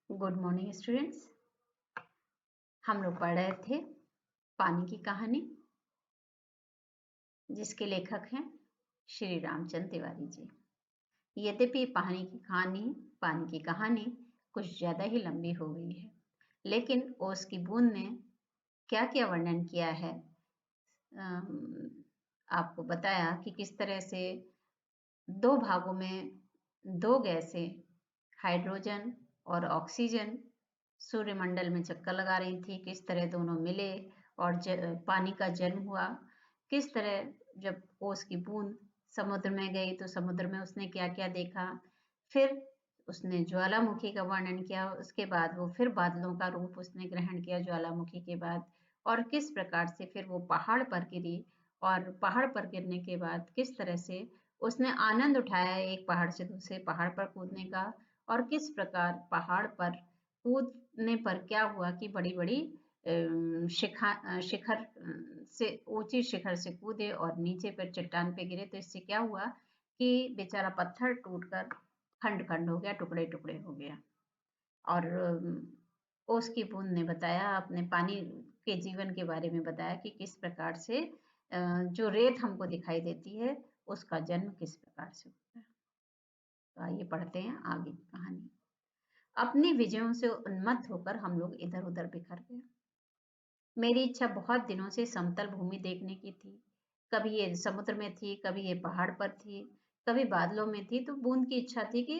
Good morning students. हम लोग पढ़ रहे थे पानी की कहानी, जिसके लेखक हैं श्री रामचंद्र तिवारी जी। यद्यपि पानी की कहानी कुछ ज्यादा ही लंबी हो गई है, लेकिन ओस की बूंद ने क्या क्या वर्णन किया है, आपको बताया कि किस तरह से दो भागों में दो गैसें, हाइड्रोजन और ऑक्सीजन, सूर्यमंडल में चक्कर लगा रही थी। किस तरह दोनों मिले और पानी का जन्म हुआ। किस तरह जब ओस की बूंद समुद्र में गई तो समुद्र में उसने क्या क्या देखा। फिर उसने ज्वालामुखी का वर्णन किया। उसके बाद वो फिर बादलों का रूप उसने ग्रहण किया ज्वालामुखी के बाद, और किस प्रकार से फिर वो पहाड़ पर गिरी, और पहाड़ पर गिरने के बाद किस तरह से उसने आनंद उठाया एक पहाड़ से दूसरे पहाड़ पर कूदने का, और किस प्रकार पहाड़ पर कूदने पर क्या हुआ कि बड़ी बड़ी शिखर से ऊंची शिखर से कूदे और नीचे पर चट्टान पे गिरे। तो इससे क्या हुआ कि बेचारा पत्थर टूटकर खंड खंड हो गया, टुकड़े टुकड़े हो गया। और उसकी बूंद ने बताया, अपने पानी के जीवन के बारे में बताया कि किस प्रकार से जो रेत हमको दिखाई देती है उसका जन्म किस प्रकार से होता है। तो आइए पढ़ते हैं आगे की कहानी। अपनी विजयों से उन्मत्त होकर हम लोग इधर उधर बिखर गए। मेरी इच्छा बहुत दिनों से समतल भूमि देखने की थी। कभी ये समुद्र में थी, कभी ये पहाड़ पर थी, कभी बादलों में थी। तो बूंद की इच्छा थी कि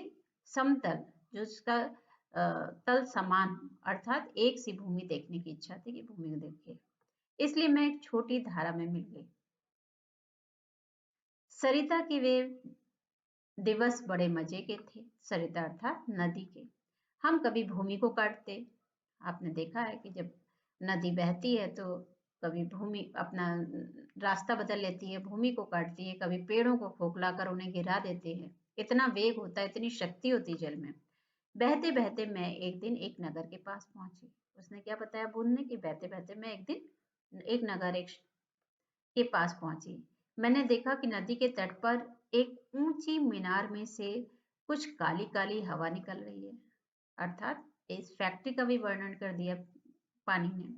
समतल, जो उसका तल समान अर्थात एक सी भूमि देखने की इच्छा थी कि भूमि को देखे। इसलिए मैं एक छोटी धारा में मिल गई। सरिता के वे दिवस बड़े मजे के थे। सरिता अर्थात नदी के। हम कभी भूमि को काटते। आपने देखा है कि जब नदी बहती है तो कभी भूमि अपना रास्ता बदल लेती है, भूमि को काटती है, कभी पेड़ों को खोखला कर उन्हें गिरा देते हैं। इतना वेग होता है, इतनी शक्ति होती जल में। बहते बहते मैं एक दिन एक नगर के पास पहुंची। उसने क्या बताया बूंद ने कि बहते बहते मैं एक दिन एक नगर के पास पहुंची। मैंने देखा कि नदी के तट पर एक ऊंची मीनार में से कुछ काली काली हवा निकल रही है। अर्थात इस फैक्ट्री का भी वर्णन कर दिया पानी ने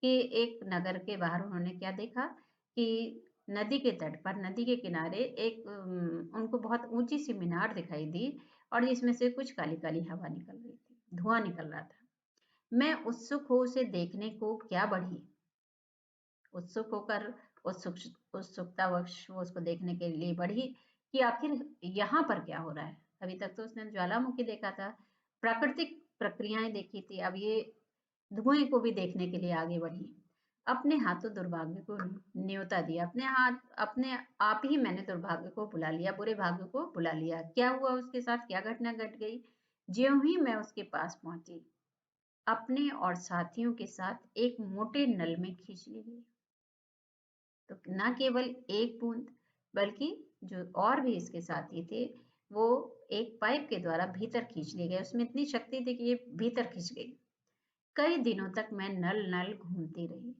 कि एक नगर के बाहर उन्होंने क्या देखा कि नदी के तट पर, नदी के किनारे एक उनको बहुत ऊंची सी मीनार दिखाई दी, और जिसमें से कुछ काली काली हवा निकल रही थी, धुआं निकल रहा था। मैं उत्सुक हो उसे देखने को क्या बढ़ी। उत्सुक होकर उत्सुकतावश वो उसको देखने के लिए बढ़ी कि आखिर यहाँ पर क्या हो रहा है। अभी तक तो उसने ज्वालामुखी देखा था, प्राकृतिक प्रक्रियाएं देखी थी, अब ये धुएं को भी देखने के लिए आगे बढ़ी। अपने हाथों दुर्भाग्य को न्योता दिया। अपने आप ही मैंने दुर्भाग्य को बुला लिया, बुरे भाग्य को बुला लिया। क्या हुआ उसके साथ, क्या घटना घट गई। ज्यों ही मैं उसके पास पहुंची, अपने और साथियों के साथ एक मोटे नल में खींच ली गई। तो न केवल एक बूंद, बल्कि जो और भी इसके साथी थे वो एक पाइप के द्वारा भीतर खींच लिए गए। उसमें इतनी शक्ति थी कि ये भीतर खींच गई। कई दिनों तक मैं नल नल घूमती रही।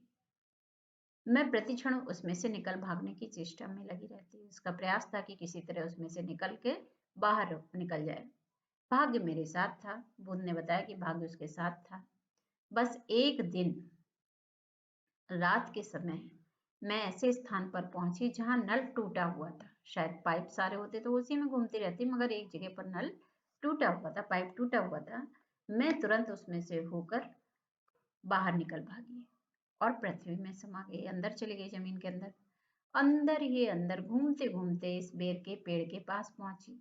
मैं प्रतिक्षण उसमें से निकल भागने की चेष्टा में लगी रहती। उसका प्रयास था कि किसी तरह उसमें से निकल के बाहर निकल जाए। भाग्य मेरे साथ था। बूंद ने बताया कि भाग्य उसके साथ था। बस एक दिन रात के समय मैं ऐसे स्थान पर पहुंची जहां नल टूटा हुआ था। शायद पाइप सारे होते तो उसी में घूमती रहती, मगर एक जगह पर नल टूटा हुआ था, पाइप टूटा हुआ था। मैं तुरंत उसमें से होकर बाहर निकल भागी और पृथ्वी में समा गई, अंदर चली गई, जमीन के अंदर। अंदर ही अंदर घूमते घूमते इस बेर के पेड़ के पास पहुंची।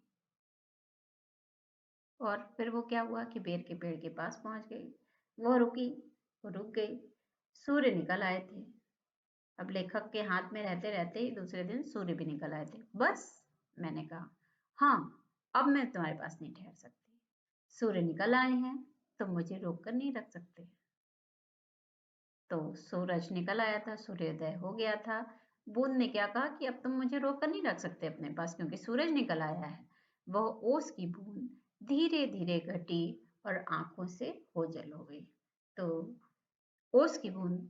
और फिर वो क्या हुआ कि बेर के पेड़ के पास पहुंच गई। वो रुकी, वो रुक गई। सूर्य निकल आए थे। अब लेखक के हाथ में रहते रहते ही दूसरे दिन सूर्य भी निकल आए थे। बस, मैंने कहा, हाँ, अब मैं तुम्हारे पास नहीं ठहर सकती। सूर्य निकल आए हैं तो मुझे रोक कर नहीं रख सकते। तो सूरज निकल आया था, सूर्योदय हो गया था। बूंद ने क्या कहा कि अब तुम मुझे रोक कर नहीं रख सकते अपने पास, क्योंकि सूरज निकल आया है। वह ओस की बूंद धीरे धीरे घटी और आंखों से ओझल हो गई। तो ओस की बूंद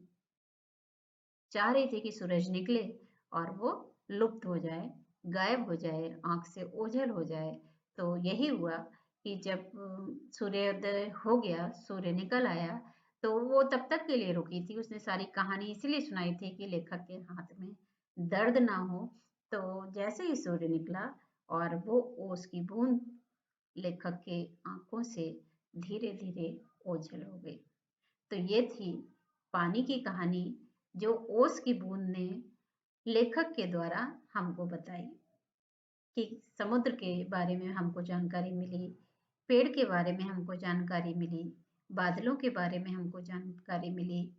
चाह रही थी कि सूरज निकले और वो लुप्त हो जाए, गायब हो जाए, आंख से ओझल हो जाए। तो यही हुआ कि जब सूर्योदय हो गया, सूर्य निकल आया, तो वो तब तक के लिए रुकी थी। उसने सारी कहानी इसीलिए सुनाई थी कि लेखक के हाथ में दर्द ना हो। तो जैसे ही सूर्य निकला और वो ओस की बूंद लेखक के आंखों से धीरे-धीरे ओझल हो गई। तो ये थी पानी की कहानी जो ओस की बूंद ने लेखक के द्वारा हमको बताई कि समुद्र के बारे में हमको जानकारी मिली, पेड़ के बारे में हमको जानकारी मिली, बादलों के बारे में हमको जानकारी मिली,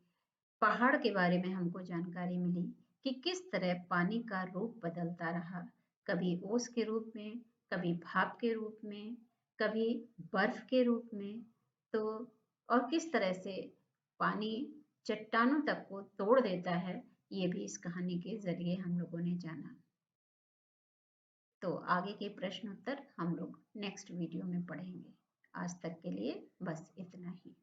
पहाड़ के बारे में हमको जानकारी मिली कि किस तरह पानी का रूप बदलता रहा, कभी ओस के रूप में, कभी भाप के रूप में, कभी बर्फ के रूप में। तो और किस तरह से पानी चट्टानों तक को तोड़ देता है, ये भी इस कहानी के जरिए हम लोगों ने जाना। तो आगे के प्रश्न उत्तर हम लोग नेक्स्ट वीडियो में पढ़ेंगे। आज तक के लिए बस इतना ही।